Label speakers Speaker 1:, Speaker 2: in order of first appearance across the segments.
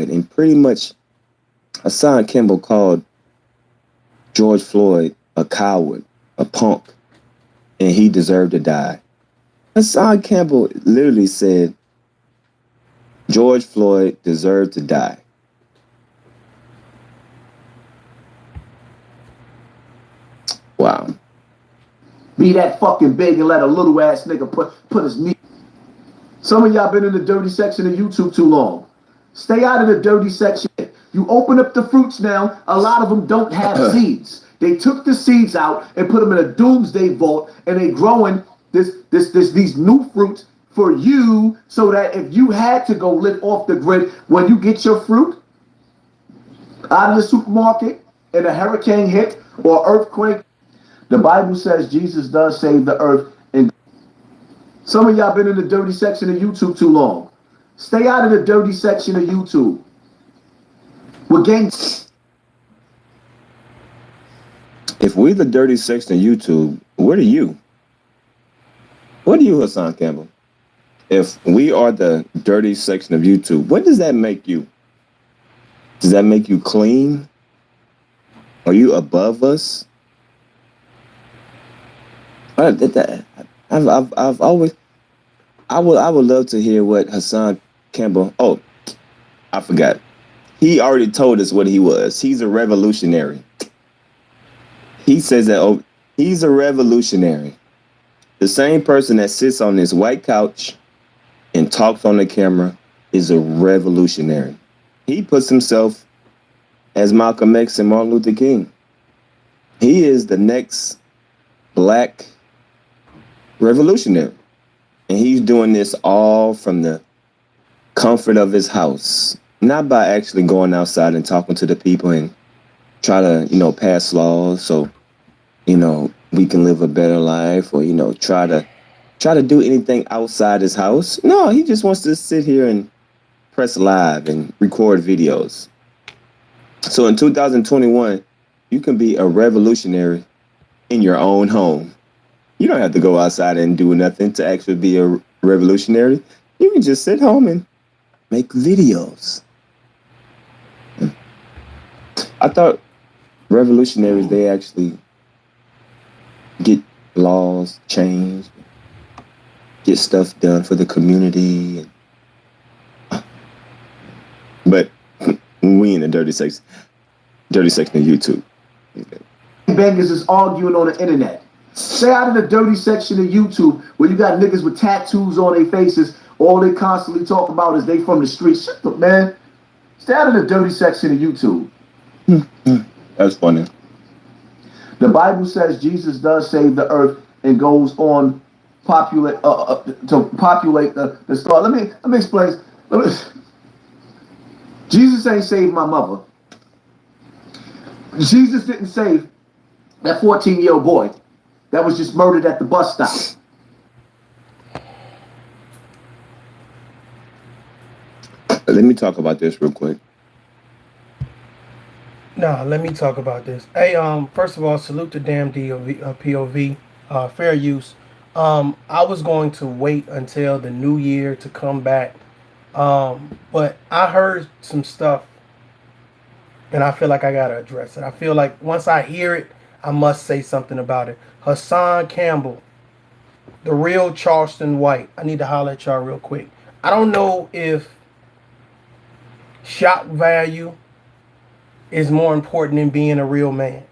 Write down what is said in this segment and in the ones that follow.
Speaker 1: Floyd, and pretty much Hassan Campbell called George Floyd a coward, a punk, and he deserved to die. Hassan Campbell literally said George Floyd deserved to die. Wow.
Speaker 2: Be that fucking big and let a little ass nigga put his knee. Some of y'all been in the dirty section of YouTube too long. Stay out of the dirty section. You open up the fruits now, a lot of them don't have seeds. They took the seeds out and put them in a doomsday vault, and they growing these new fruits for you, so that if you had to go live off the grid, when you get your fruit out of the supermarket and a hurricane hit or earthquake, the Bible says Jesus does save the earth. And some of y'all been in the dirty section of YouTube too long. Stay out of the dirty section of YouTube. We're getting.
Speaker 1: If we're the dirty section of YouTube, what are you? What are you, Hassan Campbell? If we are the dirty section of YouTube, what does that make you? Does that make you clean? Are you above us? I've always, I would love to hear what Hassan Campbell. Oh, I forgot. He already told us what he was. He's a revolutionary. He says that, oh, he's a revolutionary. The same person that sits on this white couch and talks on the camera is a revolutionary. He puts himself as Malcolm X and Martin Luther King. He is the next black revolutionary. And he's doing this all from the comfort of his house, not by actually going outside and talking to the people and try to, pass laws so, we can live a better life, or, try to do anything outside his house. No, he just wants to sit here and press live and record videos. So in 2021, you can be a revolutionary in your own home. You don't have to go outside and do nothing to actually be a revolutionary. You can just sit home and make videos. I thought revolutionaries, they actually get laws changed, get stuff done for the community. But we in the dirty section of YouTube.
Speaker 2: Bangers is arguing on the internet. Stay out of the dirty section of YouTube where you got niggas with tattoos on their faces. All they constantly talk about is they from the streets. Shut up, man. Stay out of the dirty section of YouTube.
Speaker 1: That's funny.
Speaker 2: The Bible says Jesus does save the earth and goes on to populate the star. Let me explain. Jesus ain't saved my mother. Jesus didn't save that 14-year-old boy that was just murdered at the bus stop.
Speaker 1: Let me talk about this real quick.
Speaker 3: Let me talk about this. Hey, first of all, salute to damn POV, fair use. I was going to wait until the new year to come back, but I heard some stuff, and I feel like I gotta address it. I feel like once I hear it, I must say something about it. Hassan Campbell, the real Charleston white. I need to holler at y'all real quick. I don't know if shock value is more important than being a real man.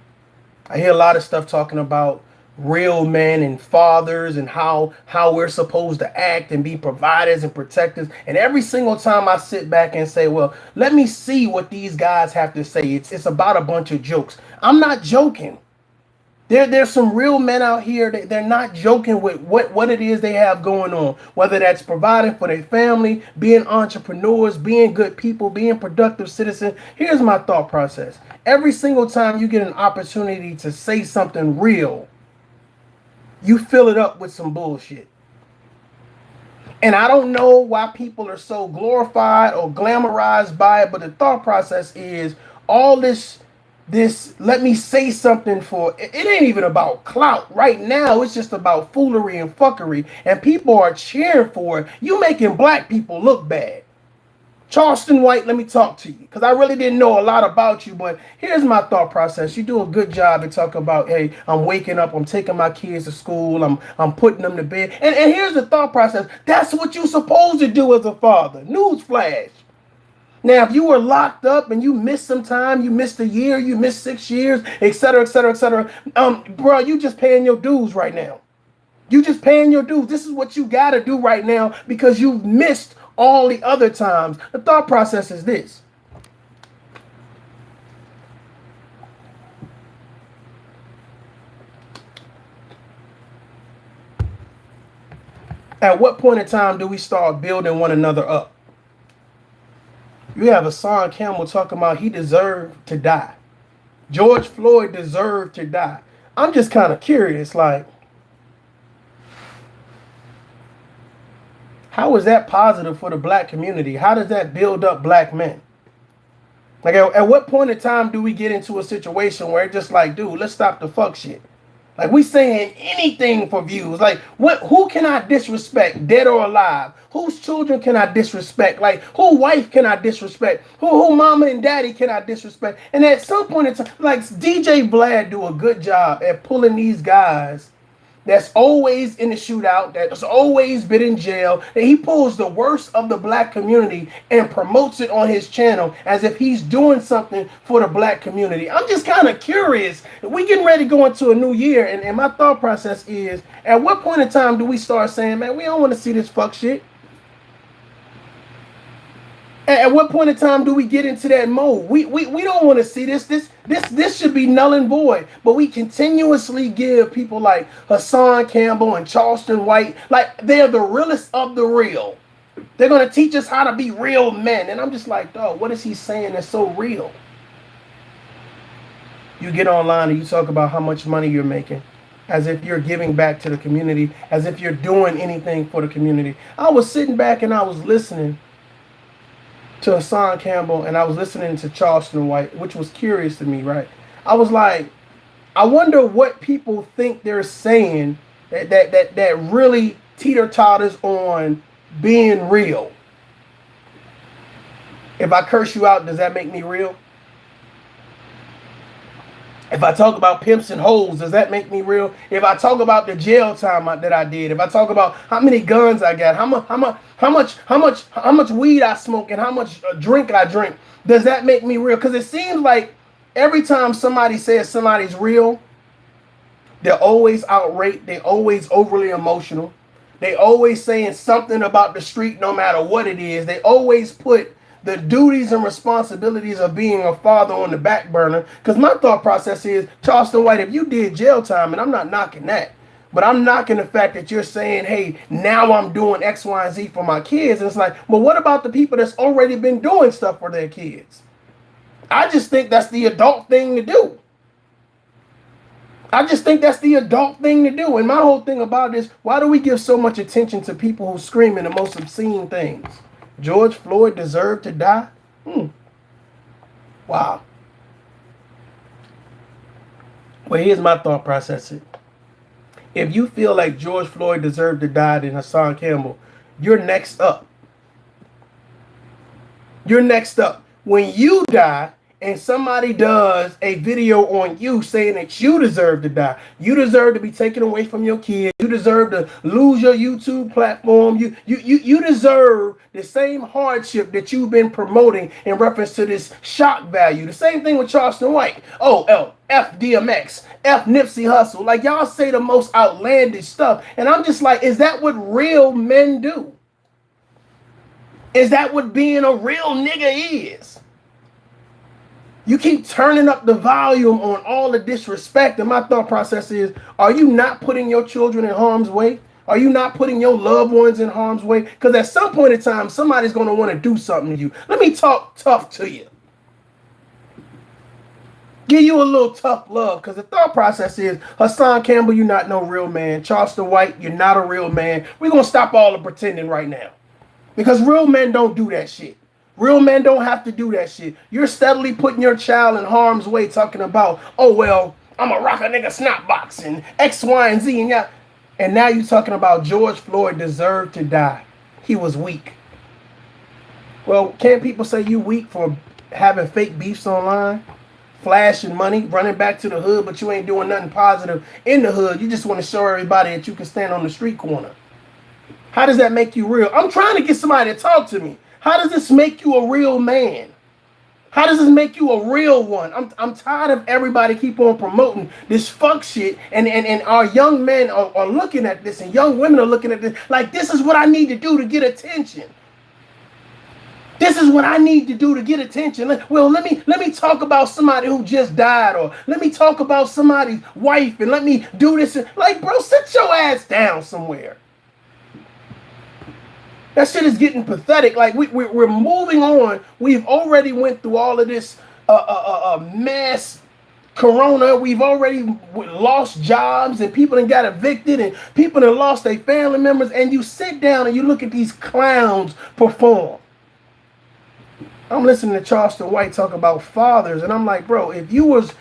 Speaker 3: I hear a lot of stuff talking about real men and fathers and how we're supposed to act and be providers and protectors. And every single time I sit back and say, well, let me see what these guys have to say. It's about a bunch of jokes. I'm not joking. There's some real men out here that they're not joking with what it is they have going on, whether that's providing for their family, being entrepreneurs, being good people, being productive citizens. Here's my thought process. Every single time you get an opportunity to say something real, you fill it up with some bullshit. And I don't know why people are so glorified or glamorized by it, but the thought process is all this let me say something for it ain't even about clout right now. It's just about foolery and fuckery, and people are cheering for it. You making black people look bad. Charleston White, let me talk to you, because I really didn't know a lot about you, but here's my thought process. You do a good job at talking about, hey, I'm waking up, I'm taking my kids to school, I'm putting them to bed. And here's the thought process. That's what you're supposed to do as a father. Newsflash. Now, if you were locked up and you missed some time, you missed a year, you missed 6 years, et cetera, et cetera, et cetera, bro, you just paying your dues right now. You just paying your dues. This is what you got to do right now because you've missed all the other times. The thought process is this. At what point in time do we start building one another up? You have Hassan Campbell talking about he deserved to die. George Floyd deserved to die. I'm just kind of curious, like, how is that positive for the black community? How does that build up black men? Like, at what point in time do we get into a situation where it's just like, dude, let's stop the fuck shit? Like, we saying anything for views. Like, who can I disrespect, dead or alive? Whose children can I disrespect? Like, who wife can I disrespect? Who mama and daddy can I disrespect? And at some point in time, like, DJ Vlad do a good job at pulling these guys that's always in the shootout, that's always been in jail, and he pulls the worst of the black community and promotes it on his channel as if he's doing something for the black community. I'm just kind of curious. We getting ready to go into a new year, and my thought process is, at what point in time do we start saying, man, we don't want to see this fuck shit? At what point in time do we get into that mode? We don't want to see this. This should be null and void. But we continuously give people like Hassan Campbell and Charleston White, like they're the realest of the real. They're going to teach us how to be real men. And I'm just like, dog, what is he saying that's so real? You get online and you talk about how much money you're making, as if you're giving back to the community, as if you're doing anything for the community. I was sitting back and I was listening to Hassan Campbell, and I was listening to Charleston White, which was curious to me, right? I was like, I wonder what people think they're saying that really teeter-totters on being real. If I curse you out, does that make me real? If I talk about pimps and hoes, does that make me real? If I talk about the jail time that I did, if I talk about how many guns I got, how much weed I smoke, and how much drink I drink, does that make me real? Because it seems like every time somebody says somebody's real, they're always outraged, they're always overly emotional, they always saying something about the street no matter what it is. They always put the duties and responsibilities of being a father on the back burner. Because my thought process is, Charleston White, if you did jail time, and I'm not knocking that, but I'm knocking the fact that you're saying, hey, now I'm doing X, Y, and Z for my kids. And it's like, well, what about the people that's already been doing stuff for their kids? I just think that's the adult thing to do. I just think that's the adult thing to do. And my whole thing about this, why do we give so much attention to people who scream the most obscene things? George Floyd deserved to die? Wow. Well, here's my thought process. If you feel like George Floyd deserved to die, then Hassan Campbell, you're next up. You're next up. When you die and somebody does a video on you saying that you deserve to die, you deserve to be taken away from your kids, you deserve to lose your YouTube platform, you deserve the same hardship that you've been promoting in reference to this shock value. The same thing with Charleston White. Oh, F DMX, F Nipsey Hussle. Like, y'all say the most outlandish stuff. And I'm just like, is that what real men do? Is that what being a real nigga is? You keep turning up the volume on all the disrespect, and my thought process is, are you not putting your children in harm's way? Are you not putting your loved ones in harm's way? Because at some point in time, somebody's going to want to do something to you. Let me talk tough to you. Give you a little tough love, because the thought process is, Hassan Campbell, you're not no real man. Charleston White, you're not a real man. We're going to stop all the pretending right now. Because real men don't do that shit. Real men don't have to do that shit. You're steadily putting your child in harm's way talking about, oh, well, I'm a rock a nigga snot box and X, Y, and Z. And now you're talking about George Floyd deserved to die. He was weak. Well, can't people say you weak for having fake beefs online? Flashing money, running back to the hood, but you ain't doing nothing positive in the hood. You just want to show everybody that you can stand on the street corner. How does that make you real? I'm trying to get somebody to talk to me. How does this make you a real man? How does this make you a real one? I'm tired of everybody keep on promoting this fuck shit, and our young men are looking at this, and young women are looking at this like this is what I need to do to get attention. This is what I need to do to get attention. Well, let me talk about somebody who just died, or let me talk about somebody's wife, and let me do this. Like, bro, sit your ass down somewhere. That shit is getting pathetic. Like we're moving on. We've already went through all of this mass corona. We've already lost jobs, and people done got evicted, and people done lost their family members. And you sit down and you look at these clowns perform. I'm listening to Charleston White talk about fathers, and I'm like, bro, if you was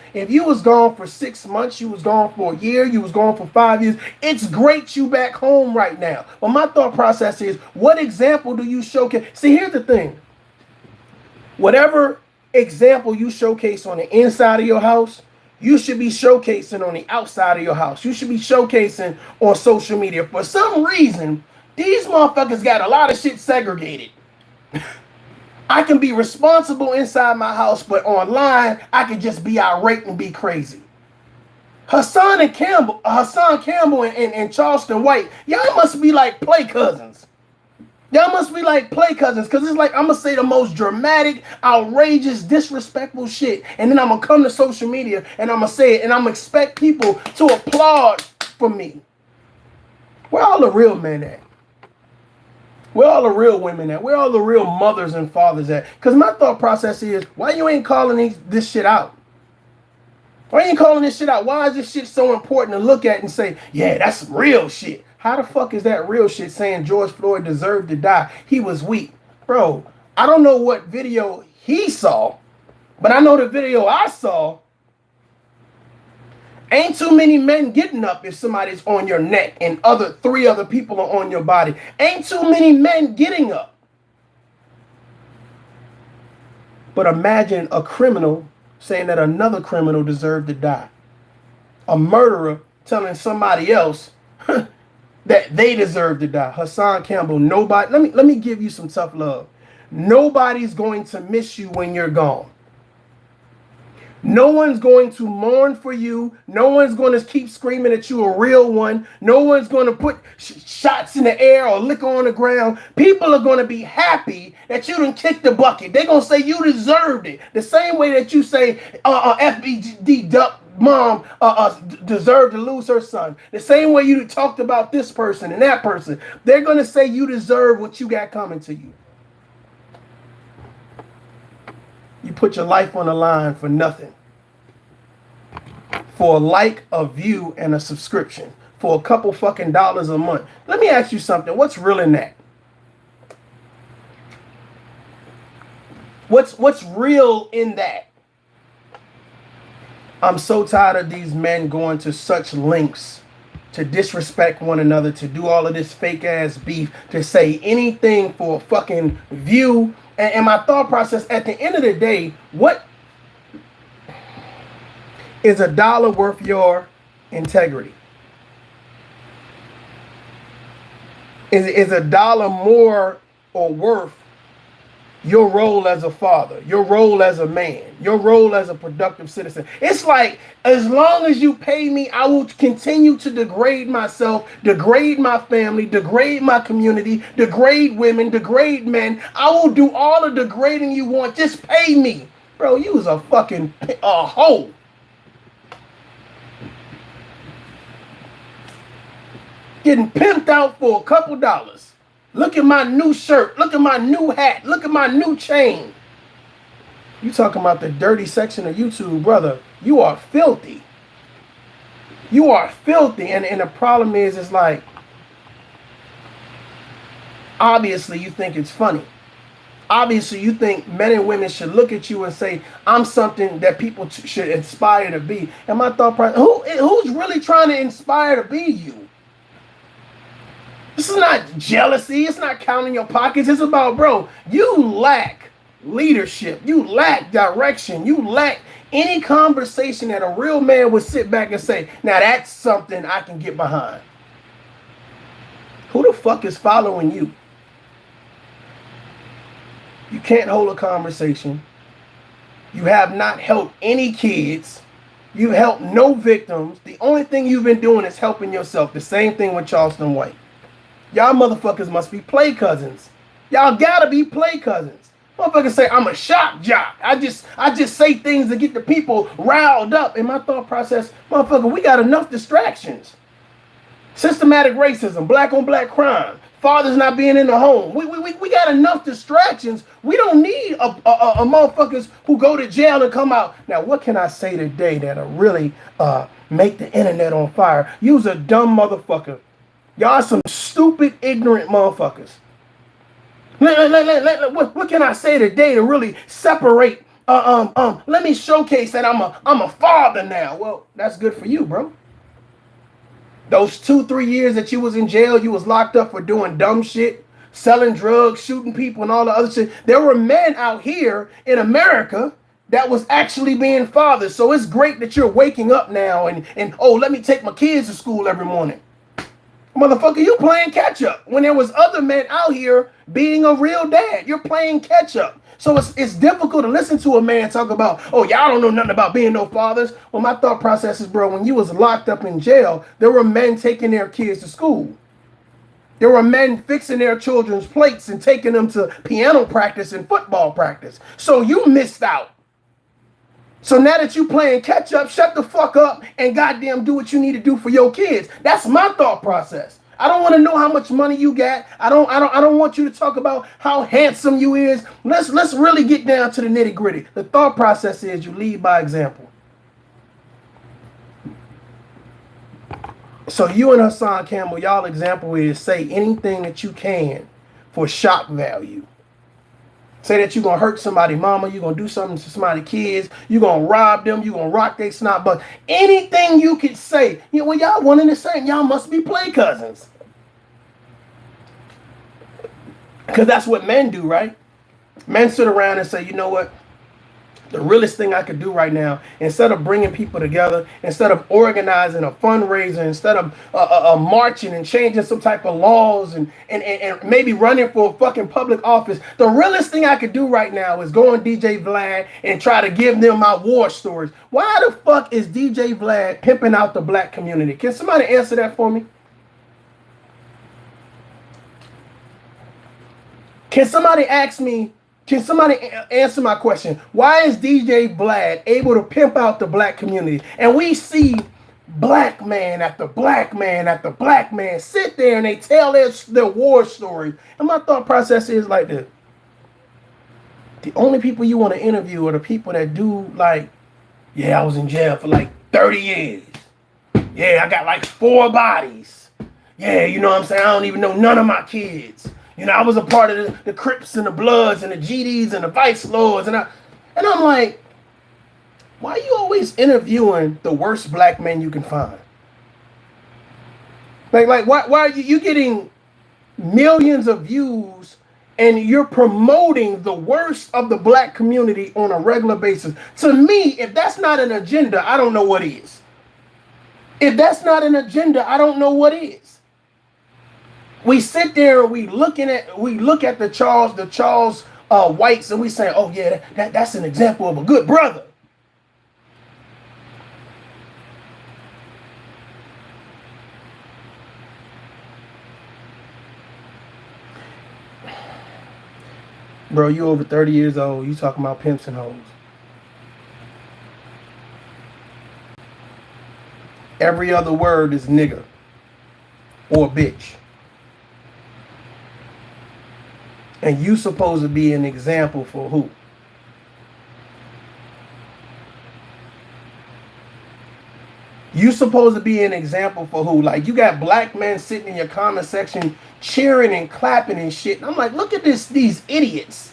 Speaker 3: gone for 6 months, you was gone for a year, you was gone for 5 years, it's great you back home right now. But my thought process is, what example do you showcase? See, here's the thing. Whatever example you showcase on the inside of your house, you should be showcasing on the outside of your house. You should be showcasing on social media. For some reason, these motherfuckers got a lot of shit segregated. I can be responsible inside my house, but online, I can just be irate and be crazy. Hassan Campbell and Charleston White, y'all must be like play cousins. Y'all must be like play cousins, because it's like I'm going to say the most dramatic, outrageous, disrespectful shit, and then I'm going to come to social media, and I'm going to say it, and I'm going to expect people to applaud for me. Where all the real men at? Where all the real women at? Where all the real mothers and fathers at? Because my thought process is, why you ain't calling this shit out? Why ain't calling this shit out? Why is this shit so important to look at and say, yeah, that's some real shit? How the fuck is that real shit saying George Floyd deserved to die? He was weak. Bro, I don't know what video he saw, but I know the video I saw. Ain't too many men getting up if somebody's on your neck and three other people are on your body. Ain't too many men getting up. But imagine a criminal saying that another criminal deserved to die. A murderer telling somebody else that they deserve to die. Hassan Campbell, nobody, let me give you some tough love. Nobody's going to miss you when you're gone. No one's going to mourn for you. No one's going to keep screaming that you a real one. No one's going to put shots in the air or liquor on the ground. People are going to be happy that you done kicked the bucket. They're going to say you deserved it. The same way that you say FBD Duck mom deserved to lose her son. The same way you talked about this person and that person. They're going to say you deserve what you got coming to you. You put your life on the line for nothing. For a like, a view, and a subscription. For a couple fucking dollars a month. Let me ask you something. What's real in that? What's real in that? I'm so tired of these men going to such lengths to disrespect one another, to do all of this fake ass beef, to say anything for a fucking view. And my thought process, at the end of the day, what is $1 worth your integrity? Is $1 more or worth your role as a father, your role as a man, your role as a productive citizen? It's like, as long as you pay me, I will continue to degrade myself, degrade my family, degrade my community, degrade women, degrade men. I will do all the degrading you want. Just pay me. Bro, you was a fucking hoe. Getting pimped out for a couple dollars. Look at my new shirt. Look at my new hat. Look at my new chain. You talking about the dirty section of YouTube, brother. You are filthy. You are filthy. And the problem is, it's like, obviously you think it's funny. Obviously you think men and women should look at you and say, I'm something that people should aspire to be. And my thought process, who's really trying to inspire to be you? This is not jealousy. It's not counting your pockets. It's about, bro, you lack leadership. You lack direction. You lack any conversation that a real man would sit back and say, now that's something I can get behind. Who the fuck is following you? You can't hold a conversation. You have not helped any kids. You helped no victims. The only thing you've been doing is helping yourself. The same thing with Charleston White. Y'all motherfuckers must be play cousins. Y'all gotta be play cousins. Motherfuckers say, I'm a shock jock. I just say things to get the people riled up. In my thought process, motherfucker, we got enough distractions. Systematic racism, black on black crime, fathers not being in the home. We got enough distractions. We don't need a motherfuckers who go to jail and come out. Now, what can I say today that'll really make the internet on fire? Use a dumb motherfucker. Y'all some stupid, ignorant motherfuckers. What can I say today to really separate? Let me showcase that I'm a father now. Well, that's good for you, bro. Those 2-3 years that you was in jail, you was locked up for doing dumb shit, selling drugs, shooting people, and all the other shit. There were men out here in America that was actually being fathers. So it's great that you're waking up now and oh, let me take my kids to school every morning. Motherfucker, you playing catch up when there was other men out here being a real dad. You're playing catch up. So it's difficult to listen to a man talk about, oh, y'all don't know nothing about being no fathers. Well, my thought process is, bro, when you was locked up in jail, there were men taking their kids to school. There were men fixing their children's plates and taking them to piano practice and football practice. So you missed out. So now that you playing catch up, shut the fuck up and goddamn do what you need to do for your kids. That's my thought process. I don't want to know how much money you got. I don't want you to talk about how handsome you is. Let's really get down to the nitty gritty. The thought process is you lead by example. So you and Hassan Campbell, y'all example is say anything that you can for shock value. Say that you're going to hurt somebody mama, you're going to do something to somebody's kids, you're going to rob them, you're going to rock their snot, but anything you could say, you know, well, y'all one and the same, y'all must be play cousins. Because that's what men do, right? Men sit around and say, you know what? The realest thing I could do right now, instead of bringing people together, instead of organizing a fundraiser, instead of marching and changing some type of laws and maybe running for a fucking public office, the realest thing I could do right now is go on DJ Vlad and try to give them my war stories. Why the fuck is DJ Vlad pimping out the black community? Can somebody answer that for me? Can somebody answer my question? Why is DJ Vlad able to pimp out the black community? And we see black man after black man after black man sit there and they tell their war story. And my thought process is like this. The only people you want to interview are the people that do like, yeah, I was in jail for like 30 years. Yeah, I got like 4 bodies. Yeah, you know what I'm saying? I don't even know none of my kids. You know, I was a part of the Crips and the Bloods and the GDs and the Vice Lords. And I'm like, why are you always interviewing the worst black men you can find? Like why are you getting millions of views and you're promoting the worst of the black community on a regular basis? To me, if that's not an agenda, I don't know what is. If that's not an agenda, I don't know what is. We sit there and we look at the Charles Whites and we say, oh yeah, that's an example of a good brother. Bro, you over 30 years old, you talking about pimps and hoes. Every other word is nigger or bitch. And you supposed to be an example for who? You supposed to be an example for who? Like you got black men sitting in your comment section cheering and clapping and shit. And I'm like, look at these idiots.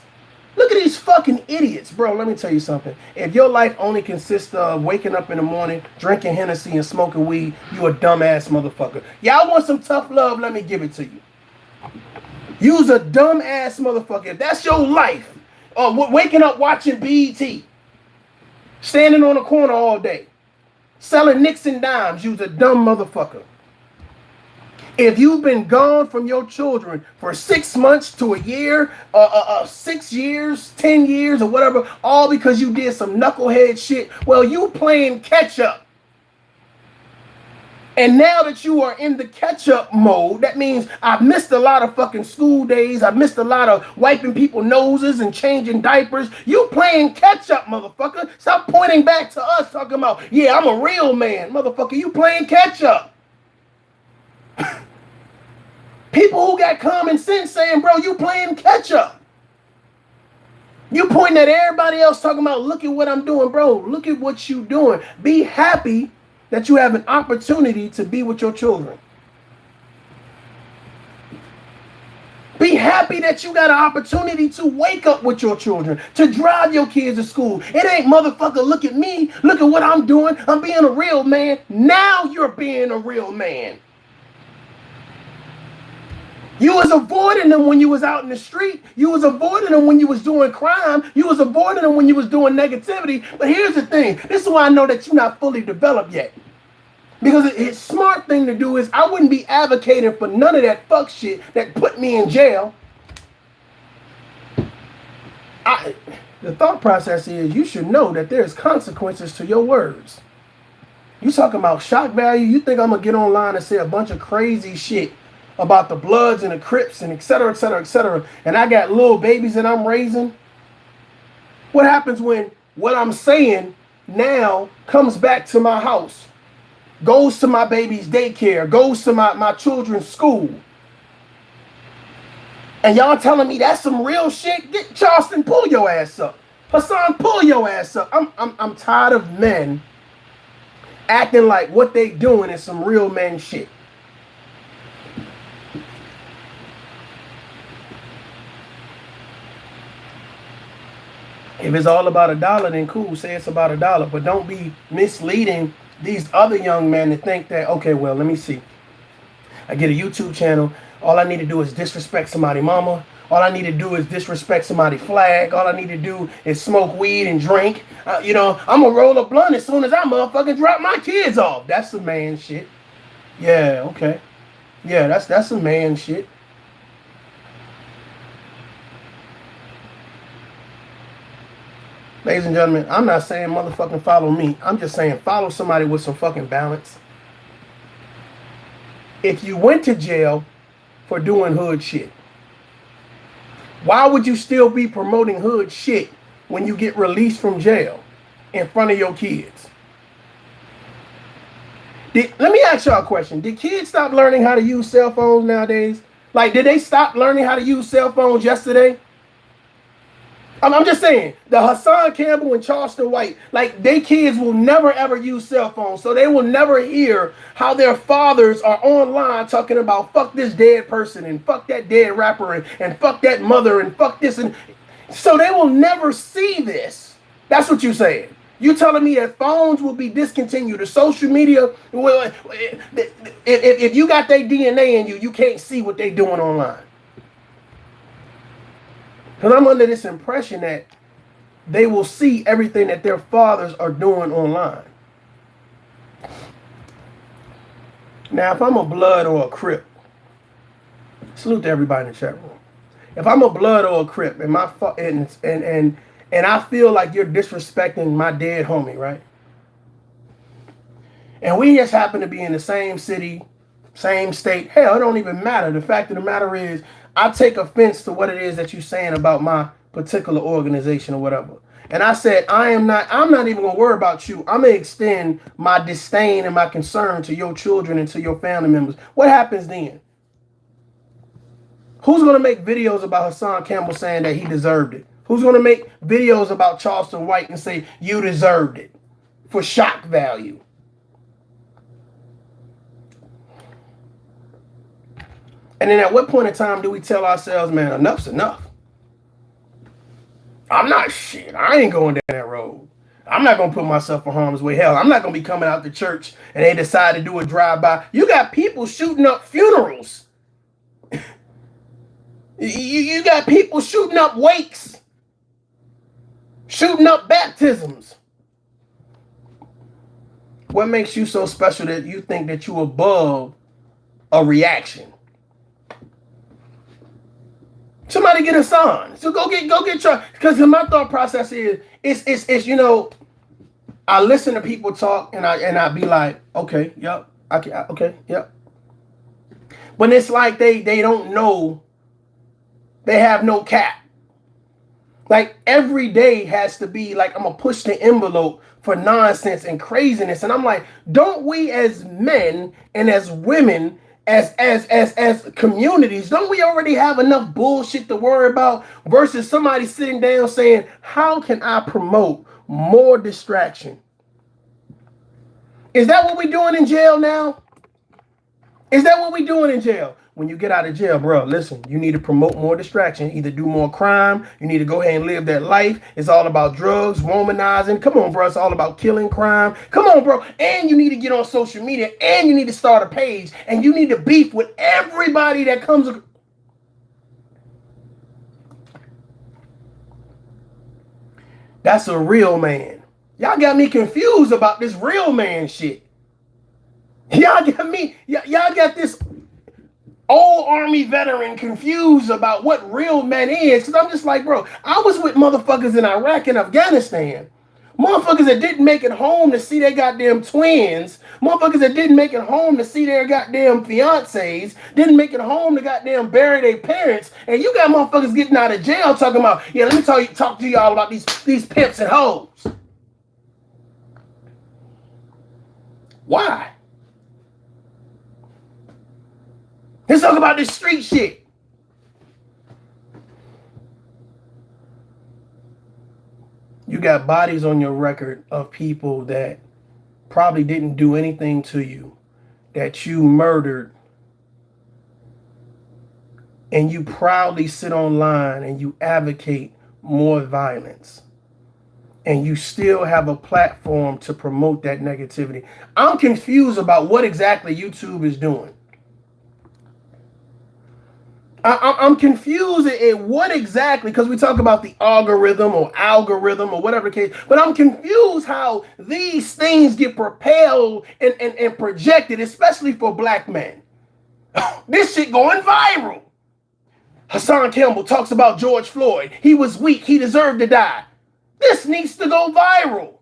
Speaker 3: Look at these fucking idiots. Bro, let me tell you something. If your life only consists of waking up in the morning, drinking Hennessy and smoking weed, you a dumbass motherfucker. Y'all want some tough love? Let me give it to you. You's a dumb ass motherfucker. If that's your life, waking up watching BET, standing on the corner all day, selling nicks and dimes, you's a dumb motherfucker. If you've been gone from your children for 6 months to a year, 6 years, 10 years, or whatever, all because you did some knucklehead shit, well, you playing catch up. And now that you are in the catch-up mode, that means I've missed a lot of fucking school days. I've missed a lot of wiping people's noses and changing diapers. You playing catch-up, motherfucker. Stop pointing back to us talking about, yeah, I'm a real man. Motherfucker, you playing catch-up. People who got common sense saying, bro, you playing catch-up. You pointing at everybody else talking about, look at what I'm doing, bro. Look at what you doing. Be happy that you have an opportunity to be with your children. Be happy that you got an opportunity to wake up with your children, to drive your kids to school. It ain't motherfucker, look at me, look at what I'm doing. I'm being a real man. Now you're being a real man. You was avoiding them when you was out in the street. You was avoiding them when you was doing crime. You was avoiding them when you was doing negativity. But here's the thing. This is why I know that you're not fully developed yet. Because it's smart thing to do is I wouldn't be advocating for none of that fuck shit that put me in jail. The thought process is you should know that there's consequences to your words. You talking about shock value. You think I'm going to get online and say a bunch of crazy shit about the Bloods and the Crips and et cetera, et cetera, et cetera, and I got little babies that I'm raising? What happens when what I'm saying now comes back to my house, goes to my baby's daycare, goes to my children's school, and y'all telling me that's some real shit? Get Charleston, pull your ass up. Hassan, pull your ass up. I'm tired of men acting like what they doing is some real man shit. If it's all about $1, then cool, say it's about $1. But don't be misleading these other young men to think that, okay, well, let me see. I get a YouTube channel. All I need to do is disrespect somebody's mama. All I need to do is disrespect somebody's flag. All I need to do is smoke weed and drink. I'm going to roll a blunt as soon as I motherfucking drop my kids off. That's some man shit. Yeah, okay. Yeah, that's some man shit. Ladies and gentlemen, I'm not saying motherfucking follow me. I'm just saying follow somebody with some fucking balance. If you went to jail for doing hood shit, why would you still be promoting hood shit when you get released from jail in front of your kids? Let me ask y'all a question. Did kids stop learning how to use cell phones nowadays? Like, did they stop learning how to use cell phones yesterday? I'm just saying, the Hassan Campbell and Charleston White, like, they kids will never ever use cell phones, so they will never hear how their fathers are online talking about fuck this dead person and fuck that dead rapper and fuck that mother and fuck this, and so they will never see this. That's what you're saying. You telling me that phones will be discontinued, the social media, well, if you got their DNA in you, you can't see what they doing online. Because I'm under this impression that they will see everything that their fathers are doing online. Now, if I'm a Blood or a Crip, salute to everybody in the chat room. If I'm a Blood or a Crip and I feel like you're disrespecting my dead homie, right? And we just happen to be in the same city, same state. Hell, it don't even matter. The fact of the matter is, I take offense to what it is that you're saying about my particular organization or whatever. And I said, I'm not even gonna worry about you. I'm gonna extend my disdain and my concern to your children and to your family members. What happens then? Who's gonna make videos about Hassan Campbell saying that he deserved it? Who's gonna make videos about Charleston White and say you deserved it for shock value? And then at what point in time do we tell ourselves, man, enough's enough? I'm not shit. I ain't going down that road. I'm not going to put myself in harm's way. Hell, I'm not going to be coming out to church and they decide to do a drive-by. You got people shooting up funerals. You got people shooting up wakes, shooting up baptisms. What makes you so special that you think that you above a reaction? Somebody get a sign. So go get your, because my thought process is it's you know, I listen to people talk and I be like, okay, yep, okay, yep. When it's like they don't know, they have no cap. Like every day has to be like, I'm gonna push the envelope for nonsense and craziness. And I'm like, don't we as men and as women, as communities, don't we already have enough bullshit to worry about versus somebody sitting down saying, how can I promote more distraction? Is that what we're doing in jail now? Is that what we're doing in jail? When you get out of jail, bro, listen, you need to promote more distraction, either do more crime, you need to go ahead and live that life. It's all about drugs, womanizing. Come on, bro, it's all about killing crime. Come on, bro. And you need to get on social media, and you need to start a page, and you need to beef with everybody that comes. That's a real man. Y'all got me confused about this real man shit. Y'all got this old army veteran confused about what real men is. Because I'm just like, bro, I was with motherfuckers in Iraq and Afghanistan. Motherfuckers that didn't make it home to see their goddamn twins. Motherfuckers that didn't make it home to see their goddamn fiancés. Didn't make it home to goddamn bury their parents. And you got motherfuckers getting out of jail talking about, yeah, let me talk to y'all about these pimps and hoes. Why? Let's talk about this street shit. You got bodies on your record of people that probably didn't do anything to you, that you murdered, and you proudly sit online and you advocate more violence. And you still have a platform to promote that negativity. I'm confused about what exactly YouTube is doing. I'm confused at what exactly, because we talk about the algorithm or whatever the case, but I'm confused how these things get propelled and projected, especially for black men. This shit going viral. Hassan Campbell talks about George Floyd. He was weak. He deserved to die. This needs to go viral.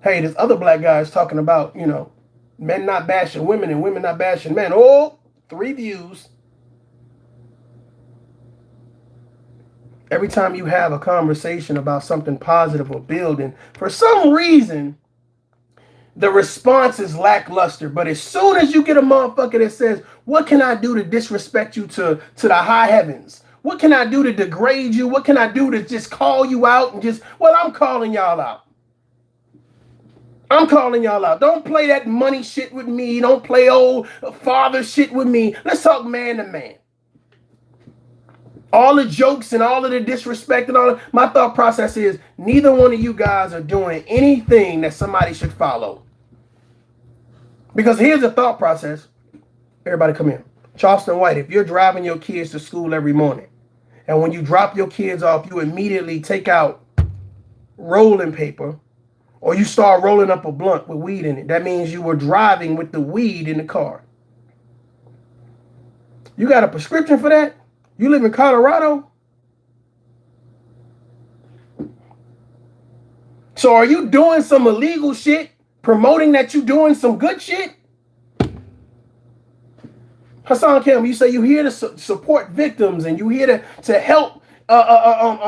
Speaker 3: Hey, there's other black guys talking about, you know, men not bashing women and women not bashing men. Oh, 3 views. Every time you have a conversation about something positive or building, for some reason, the response is lackluster. But as soon as you get a motherfucker that says, what can I do to disrespect you to the high heavens? What can I do to degrade you? What can I do to just call you out and just, well, I'm calling y'all out. I'm calling y'all out. Don't play that money shit with me. Don't play old father shit with me. Let's talk man to man. All the jokes and all of the disrespect and all of, my thought process is neither one of you guys are doing anything that somebody should follow. Because here's the thought process. Everybody come here. Charleston White, if you're driving your kids to school every morning, and when you drop your kids off, you immediately take out rolling paper, or you start rolling up a blunt with weed in it. That means you were driving with the weed in the car. You got a prescription for that? You live in Colorado? So are you doing some illegal shit, promoting that you're doing some good shit? Hassan Campbell, you say you're here to support victims and you're here to help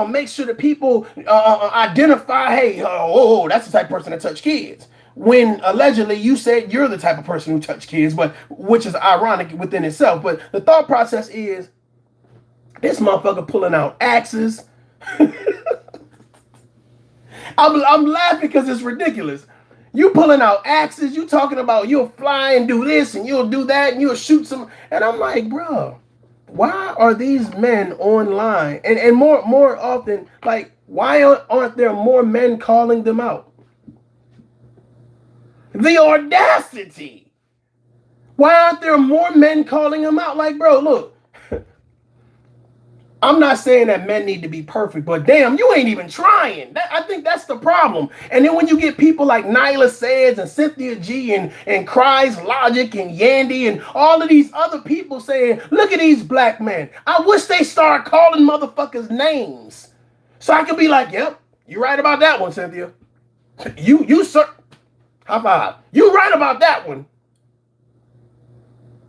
Speaker 3: make sure that people identify, hey, that's the type of person that touch kids. When allegedly you said you're the type of person who touch kids, but which is ironic within itself. But the thought process is this motherfucker pulling out axes. I'm laughing because it's ridiculous. You pulling out axes, you talking about you'll fly and do this and you'll do that and you'll shoot some. And I'm like, bro, why are these men online? And more often, like, why aren't there more men calling them out? The audacity. Why aren't there more men calling them out? Like, bro, look, I'm not saying that men need to be perfect, but damn, you ain't even trying. I think that's the problem. And then when you get people like Nyla Says and Cynthia G and Cries Logic and Yandy and all of these other people saying, look at these black men. I wish they start calling motherfuckers names. So I could be like, yep, you're right about that one, Cynthia. You sir. High five. You right about that one.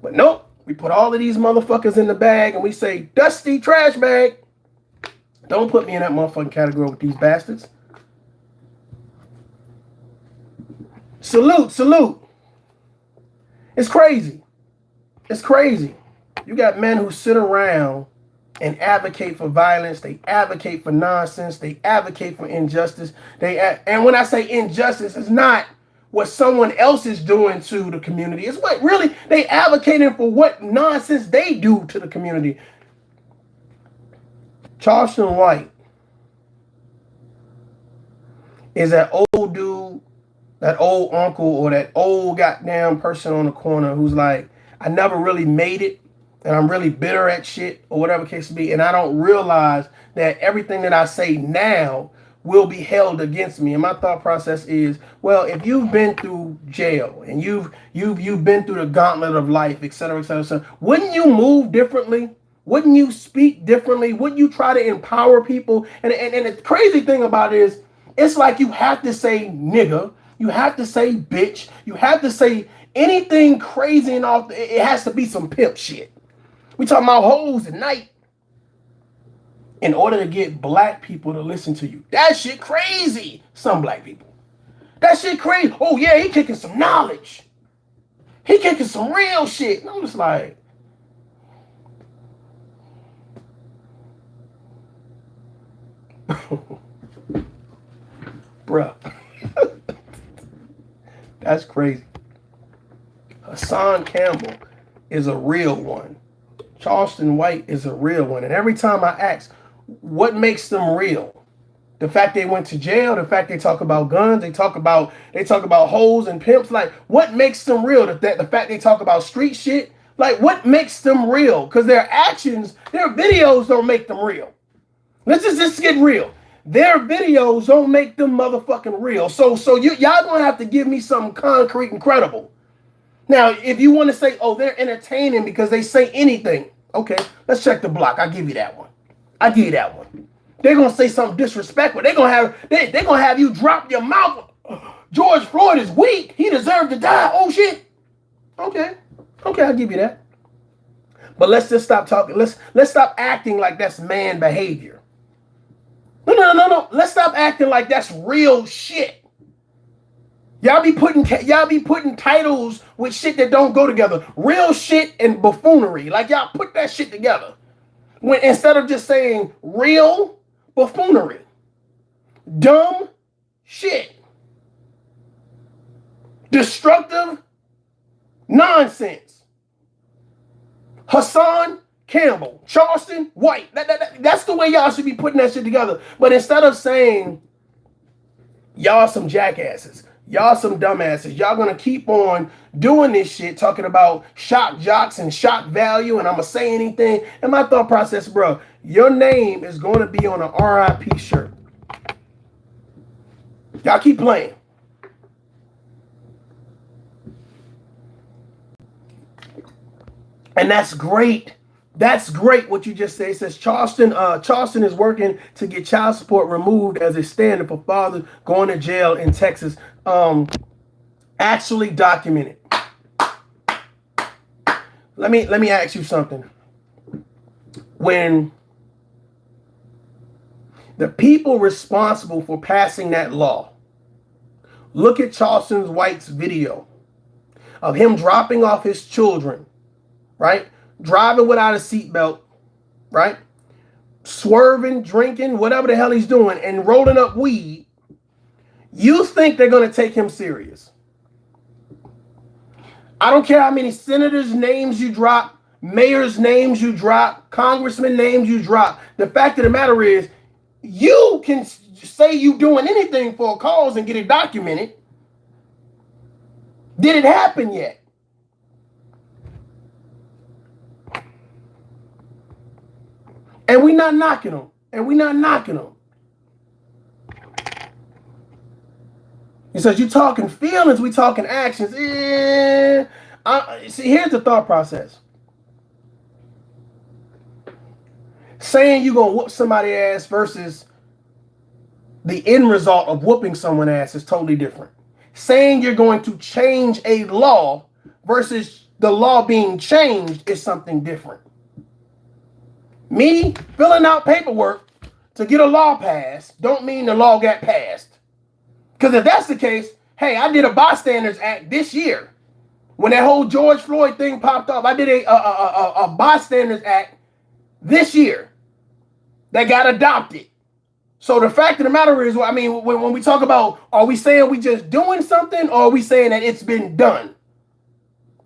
Speaker 3: But nope. We put all of these motherfuckers in the bag and we say, dusty trash bag. Don't put me in that motherfucking category with these bastards. Salute, salute. It's crazy. It's crazy. You got men who sit around and advocate for violence. They advocate for nonsense. They advocate for injustice. And when I say injustice, it's not what someone else is doing to the community. It's what really they advocating for what nonsense they do to the community. Charleston White is that old dude, that old uncle, or that old goddamn person on the corner who's like, I never really made it, and I'm really bitter at shit, or whatever the case may be, and I don't realize that everything that I say now will be held against me. And my thought process is, well, if you've been through jail and you've been through the gauntlet of life, et cetera, et cetera, et cetera, wouldn't you move differently? Wouldn't you speak differently? Wouldn't you try to empower people? And the crazy thing about it is, it's like you have to say nigga, you have to say bitch, you have to say anything crazy and off. It has to be some pimp shit. We talking about hoes at night in order to get black people to listen to you. That shit crazy. Some black people. That shit crazy. Oh yeah, he kicking some knowledge. He kicking some real shit. And I'm just like, bruh. That's crazy. Hassan Campbell is a real one. Charleston White is a real one. And every time I ask, what makes them real? The fact they went to jail, the fact they talk about guns, they talk about hoes and pimps. Like, what makes them real? The fact they talk about street shit. Like, what makes them real? Because their actions, their videos don't make them real. Let's just get real. Their videos don't make them motherfucking real. So y'all gonna have to give me something concrete and credible. Now, if you want to say, oh, they're entertaining because they say anything, okay, let's check the block. I'll give you that one. I'll give you that one. They're gonna say something disrespectful. They're gonna have you drop your mouth. George Floyd is weak. He deserved to die. Oh shit. Okay, I'll give you that. But let's just stop talking. Let's stop acting like that's man behavior. No. Let's stop acting like that's real shit. Y'all be putting titles with shit that don't go together. Real shit and buffoonery. Like y'all put that shit together. When instead of just saying real buffoonery. Dumb shit. Destructive nonsense. Hassan Campbell, Charleston White. That's the way y'all should be putting that shit together. But instead of saying y'all some jackasses, y'all some dumbasses, y'all gonna keep on doing this shit, talking about shock jocks and shock value, and I'ma say anything. And my thought process, bro, your name is gonna be on an RIP shirt. Y'all keep playing. And that's great. That's great what you just said. It says Charleston is working to get child support removed as a standard for fathers going to jail in Texas. Actually documented. Let me ask you something. When the people responsible for passing that law, look at Charleston White's video of him dropping off his children, right? Driving without a seatbelt, right? Swerving, drinking, whatever the hell he's doing, and rolling up weed. You think they're going to take him serious? I don't care how many senators' names you drop, mayors' names you drop, congressmen' names you drop. The fact of the matter is, you can say you doing anything for a cause and get it documented. Did it happen yet? And we not knocking them. And we not knocking them. He says, you talking feelings, we talking actions. See, here's the thought process. Saying you're going to whoop somebody's ass versus the end result of whooping someone's ass is totally different. Saying you're going to change a law versus the law being changed is something different. Me filling out paperwork to get a law passed don't mean the law got passed. Because if that's the case, hey, I did a bystanders act this year. When that whole George Floyd thing popped up, I did a bystanders act this year that got adopted. So the fact of the matter is, I mean, when we talk about, are we saying we just doing something, or are we saying that it's been done?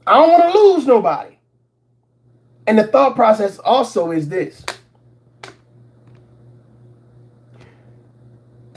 Speaker 3: I don't want to lose nobody. And the thought process also is this.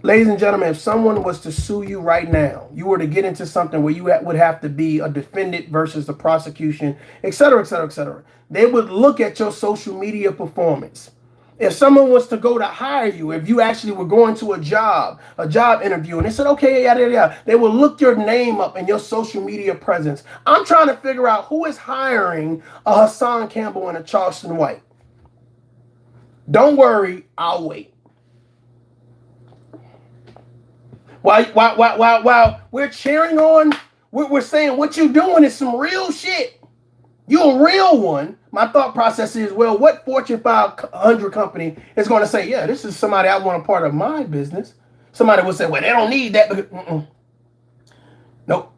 Speaker 3: Ladies and gentlemen, if someone was to sue you right now, you were to get into something where you would have to be a defendant versus the prosecution, et cetera, et cetera, et cetera. They would look at your social media performance. If someone was to go to hire you, if you actually were going to a job interview, and they said, okay, yada, yada, yada, they will look your name up and your social media presence. I'm trying to figure out who is hiring a Hassan Campbell and a Charleston White. Don't worry, I'll wait. While we're cheering on, we're saying what you're doing is some real shit. You're a real one. My thought process is, well, what Fortune 500 company is going to say, yeah, this is somebody I want a part of my business? Somebody would say, well, they don't need that. Because, nope.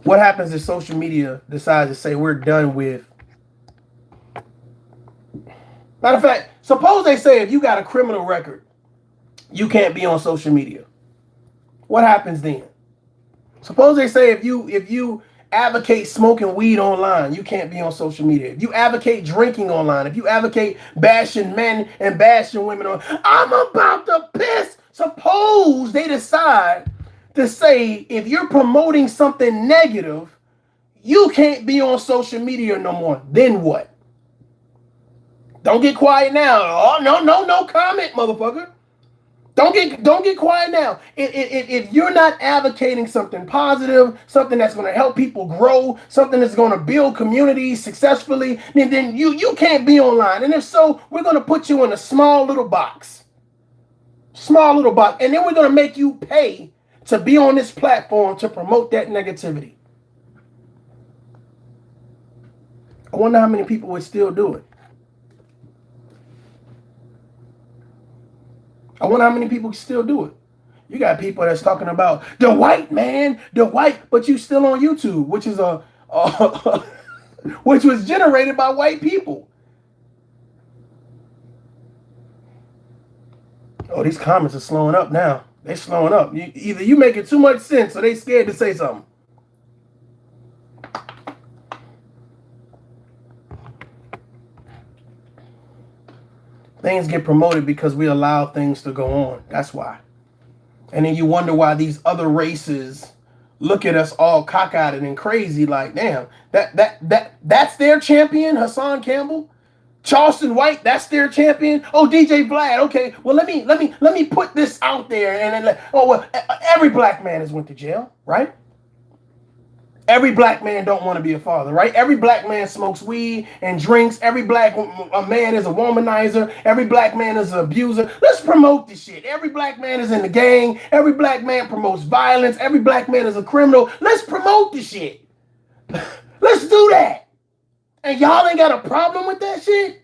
Speaker 3: What happens if social media decides to say we're done with? Matter of fact, suppose they say if you got a criminal record, you can't be on social media. What happens then? Suppose they say if you advocate smoking weed online, you can't be on social media. If you advocate drinking online, if you advocate bashing men and bashing women on, I'm about to piss. Suppose they decide to say if you're promoting something negative, you can't be on social media no more. Then what? Don't get quiet now. Oh, no comment, motherfucker. Don't get quiet now. If you're not advocating something positive, something that's going to help people grow, something that's going to build communities successfully, then you can't be online. And if so, we're going to put you in a small little box. Small little box. And then we're going to make you pay to be on this platform to promote that negativity. I wonder how many people would still do it. I wonder how many people still do it. You got people that's talking about the white man, but you still on YouTube, which is which was generated by white people. Oh, these comments are slowing up now. They're slowing up. Either you making too much sense or they scared to say something. Things get promoted because we allow things to go on. That's why. And then you wonder why these other races look at us all cockeyed and crazy, like, damn, that's their champion, Hassan Campbell. Charleston White, that's their champion. Oh, DJ Vlad. Okay, well let me put this out there, and then every black man has went to jail, right? Every black man don't want to be a father, right? Every black man smokes weed and drinks. Every black man is a womanizer. Every black man is an abuser. Let's promote this shit. Every black man is in the gang. Every black man promotes violence. Every black man is a criminal. Let's promote this shit. Let's do that. And y'all ain't got a problem with that shit?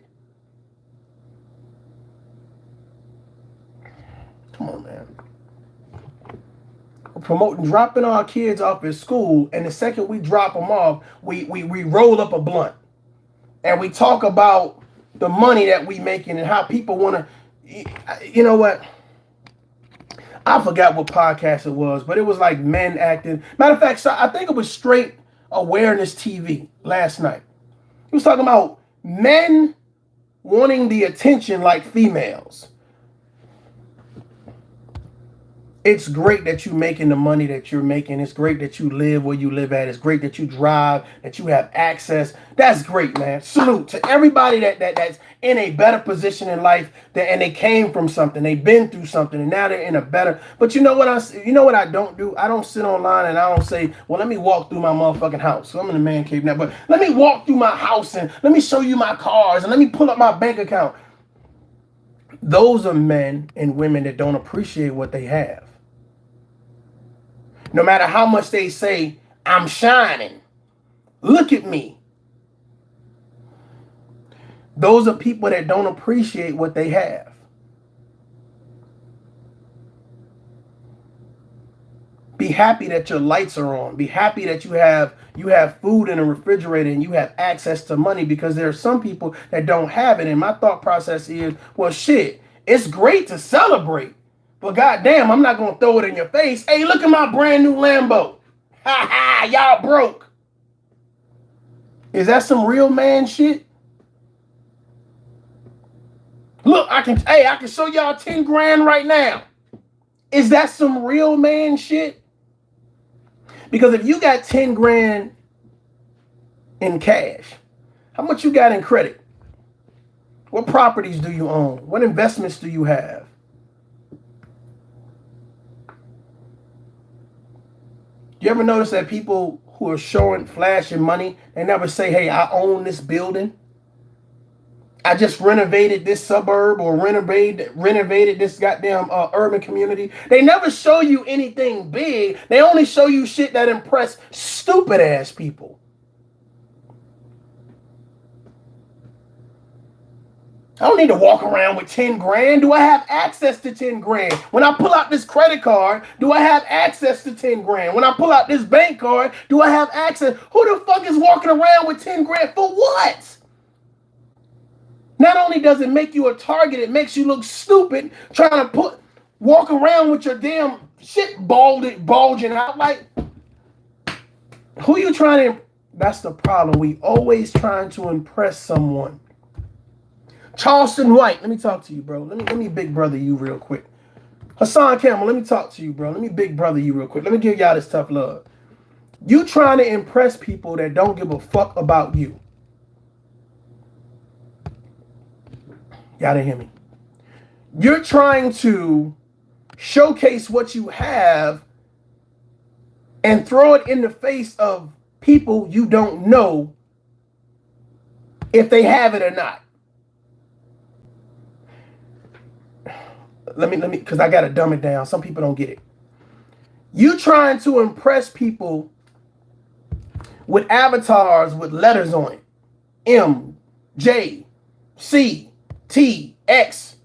Speaker 3: Come on, man. Promoting dropping our kids off at school, and the second we drop them off, we roll up a blunt and we talk about the money that we making and how people want to, you know what, I forgot what podcast it was, but it was like men acting. Matter of fact, I think it was Straight Awareness TV last night. He was talking about men wanting the attention like females. It's great that you're making the money that you're making. It's great that you live where you live at. It's great that you drive, that you have access. That's great, man. Salute to everybody that's in a better position in life, and they came from something. They've been through something, and now they're in a better. But you know what I don't do? I don't sit online and I don't say, well, let me walk through my motherfucking house. So I'm in the man cave now, but let me walk through my house and let me show you my cars and let me pull up my bank account. Those are men and women that don't appreciate what they have. No matter how much they say, I'm shining. Look at me. Those are people that don't appreciate what they have. Be happy that your lights are on. Be happy that you have food in a refrigerator and you have access to money, because there are some people that don't have it. And my thought process is, well, shit, it's great to celebrate, but goddamn, I'm not gonna throw it in your face. Hey, look at my brand new Lambo. Ha ha, y'all broke. Is that some real man shit? Look, I can show y'all 10 grand right now. Is that some real man shit? Because if you got 10 grand in cash, how much you got in credit? What properties do you own? What investments do you have? You ever notice that people who are showing, flashing money, they never say, hey, I own this building. I just renovated this suburb or renovated this goddamn urban community. They never show you anything big. They only show you shit that impress stupid ass people. I don't need to walk around with 10 grand. Do I have access to 10 grand? When I pull out this credit card, do I have access to 10 grand? When I pull out this bank card, do I have access? Who the fuck is walking around with 10 grand for what? Not only does it make you a target, it makes you look stupid trying to walk around with your damn shit bulging out. Like, who you trying to? That's the problem. We always trying to impress someone. Charleston White, let me talk to you, bro. Let me big brother you real quick. Hassan Campbell, let me talk to you, bro. Let me big brother you real quick. Let me give y'all this tough love. You trying to impress people that don't give a fuck about you. Y'all didn't hear me. You're trying to showcase what you have and throw it in the face of people you don't know if they have it or not. Let me, because I got to dumb it down. Some people don't get it. You trying to impress people with avatars with letters on it. M, J, C, T, X.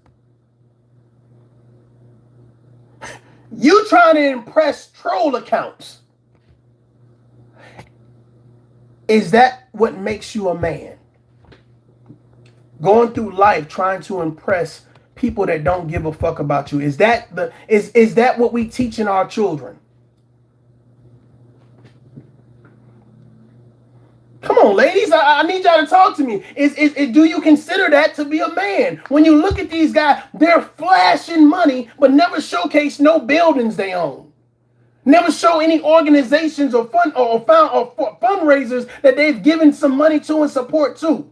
Speaker 3: You trying to impress troll accounts. Is that what makes you a man? Going through life trying to impress people that don't give a fuck about you. Is that what we teaching our children? Come on, ladies. I need y'all to talk to me. Do you consider that to be a man? When you look at these guys, they're flashing money, but never showcase no buildings they own. Never show any organizations or fundraisers that they've given some money to and support to.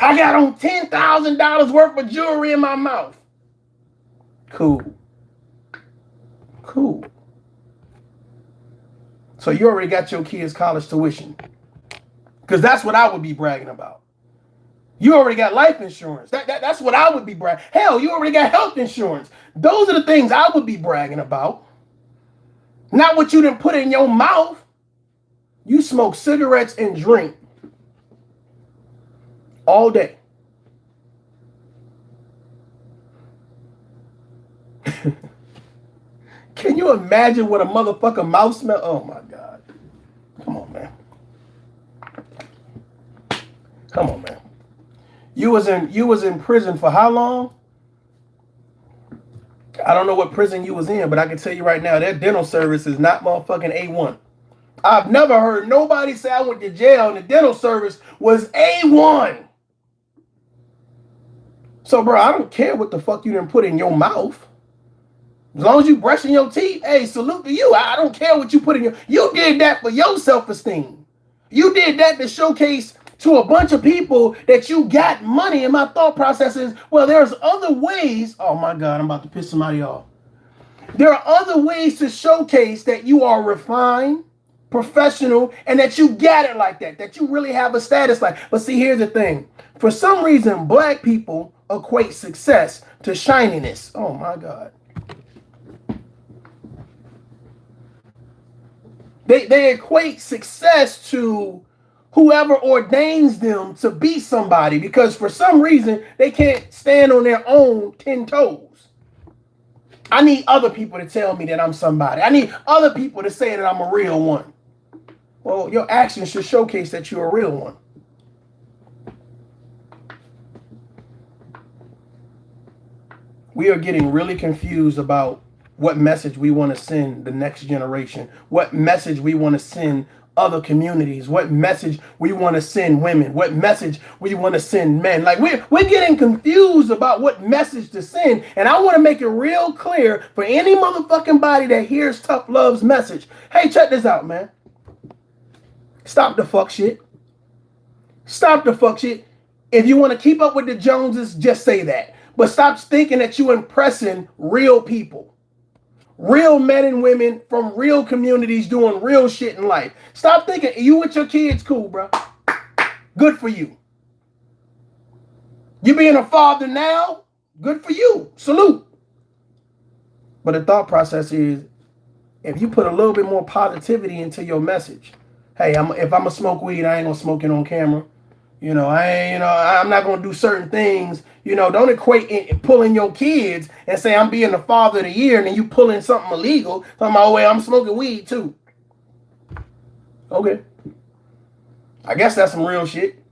Speaker 3: I got on $10,000 worth of jewelry in my mouth. Cool. So you already got your kids' college tuition. Because that's what I would be bragging about. You already got life insurance. That's what I would be bragging. Hell, you already got health insurance. Those are the things I would be bragging about. Not what you didn't put in your mouth. You smoke cigarettes and drink all day. Can you imagine what a motherfucking mouth smell? Oh my God. Come on, man. You was in prison for how long? I don't know what prison you was in, but I can tell you right now, that dental service is not motherfucking A1. I've never heard nobody say I went to jail and the dental service was A1. So, bro, I don't care what the fuck you done put in your mouth. As long as you brushing your teeth, hey, salute to you. I don't care what you put in your. You did that for your self-esteem. You did that to showcase to a bunch of people that you got money. And my thought process is, well, there's other ways. Oh my God, I'm about to piss somebody off. There are other ways to showcase that you are refined, professional, and that you got it like that, that you really have a status like. But see, here's the thing. For some reason, black people equate success to shininess. Oh my God. They equate success to whoever ordains them to be somebody, because for some reason they can't stand on their own 10 toes. I need other people to tell me that I'm somebody. I need other people to say that I'm a real one. Well, your actions should showcase that you're a real one. We are getting really confused about what message we want to send the next generation, what message we want to send other communities, what message we want to send women, what message we want to send men. Like we're getting confused about what message to send. And I want to make it real clear for any motherfucking body that hears Tough Love's message. Hey, check this out, man. Stop the fuck shit. Stop the fuck shit. If you want to keep up with the Joneses, just say that. But stop thinking that you're impressing real people. Real men and women from real communities doing real shit in life. Stop thinking you with your kids, cool, bro. Good for you. You being a father now, good for you. Salute. But the thought process is, if you put a little bit more positivity into your message, hey, if I'm gonna smoke weed, I ain't gonna smoke it on camera. I'm not gonna do certain things. Don't equate pulling your kids and say I'm being the father of the year, and then you pulling something illegal. Talking about, oh, wait, I'm smoking weed too. Okay. I guess that's some real shit.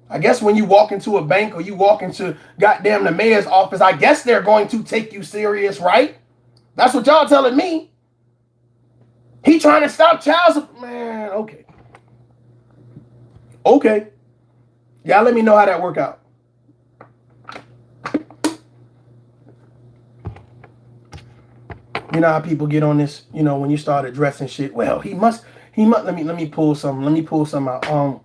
Speaker 3: I guess when you walk into a bank or you walk into goddamn the mayor's office, I guess they're going to take you serious, right? That's what y'all telling me. He trying to stop child support. Man, okay. Okay. Y'all let me know how that work out. You know how people get on this, when you start addressing shit. Well, he must, let me pull some out.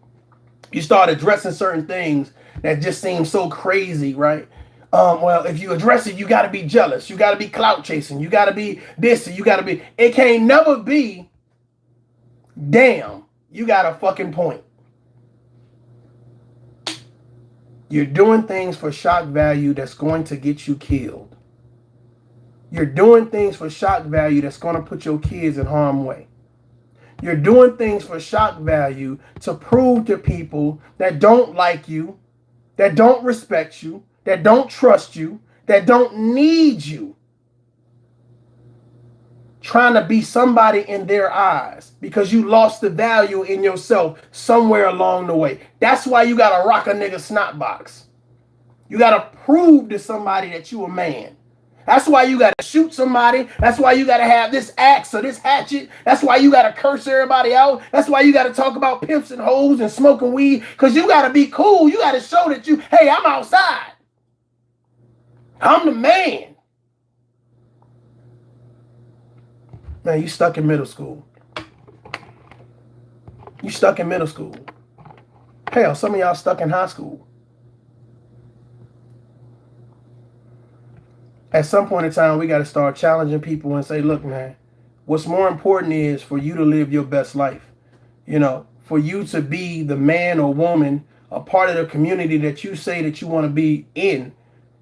Speaker 3: You start addressing certain things that just seem so crazy, right? Well, if you address it, you got to be jealous. You got to be clout chasing. You got to be this. You got to be, it can't never be, damn, you got a fucking point. You're doing things for shock value that's going to get you killed. You're doing things for shock value that's going to put your kids in harm's way. You're doing things for shock value to prove to people that don't like you, that don't respect you, that don't trust you, that don't need you. Trying to be somebody in their eyes because you lost the value in yourself somewhere along the way. That's why you got to rock a nigga snot box. You got to prove to somebody that you a man. That's why you got to shoot somebody. That's why you got to have this axe or this hatchet. That's why you got to curse everybody out. That's why you got to talk about pimps and hoes and smoking weed, because you got to be cool. You got to show that hey, I'm outside. I'm the man. Man, you stuck in middle school. You stuck in middle school. Hell, some of y'all stuck in high school. At some point in time, we got to start challenging people and say, look, man, what's more important is for you to live your best life. For you to be the man or woman, a part of the community that you say that you want to be in.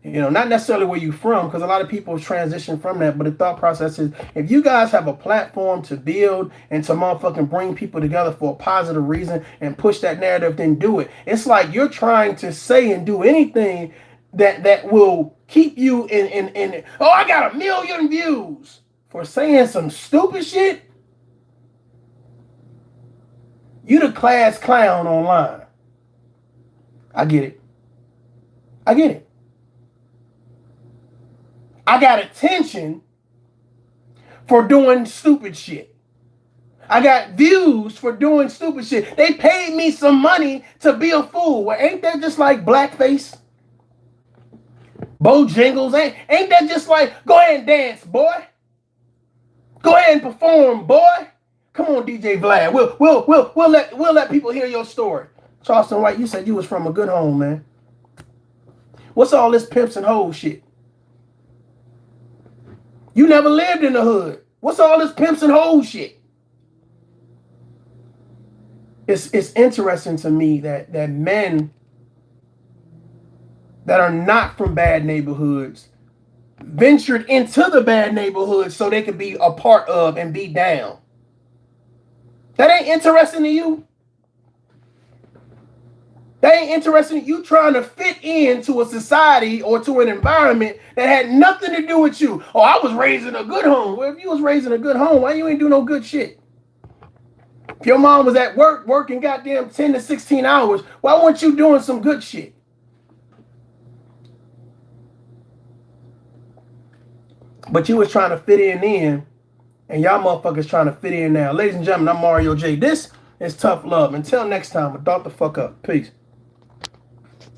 Speaker 3: Not necessarily where you're from, because a lot of people transition from that. But the thought process is, if you guys have a platform to build and to motherfucking bring people together for a positive reason and push that narrative, then do it. It's like you're trying to say and do anything that will keep you in. Oh, I got 1 million views for saying some stupid shit. You the class clown online. I get it. I got attention for doing stupid shit. I got views for doing stupid shit. They paid me some money to be a fool. Well, ain't that just like blackface? Bojangles, ain't that just like, go ahead and dance, boy? Go ahead and perform, boy. Come on, DJ Vlad. We'll let people hear your story. Charleston White, you said you was from a good home, man. What's all this pimps and hoes shit? You never lived in the hood. What's all this pimps and hoes shit? It's interesting to me that men that are not from bad neighborhoods ventured into the bad neighborhoods so they could be a part of and be down. That ain't interesting to you. That ain't interesting. You trying to fit into a society or to an environment that had nothing to do with you. Oh, I was raised in a good home. Well, if you was raised in a good home, why you ain't do no good shit? If your mom was at work working goddamn 10 to 16 hours, why weren't you doing some good shit? But you was trying to fit in, and y'all motherfuckers trying to fit in now. Ladies and gentlemen, I'm Mario J. This is Tough Love. Until next time, adult the fuck up. Peace.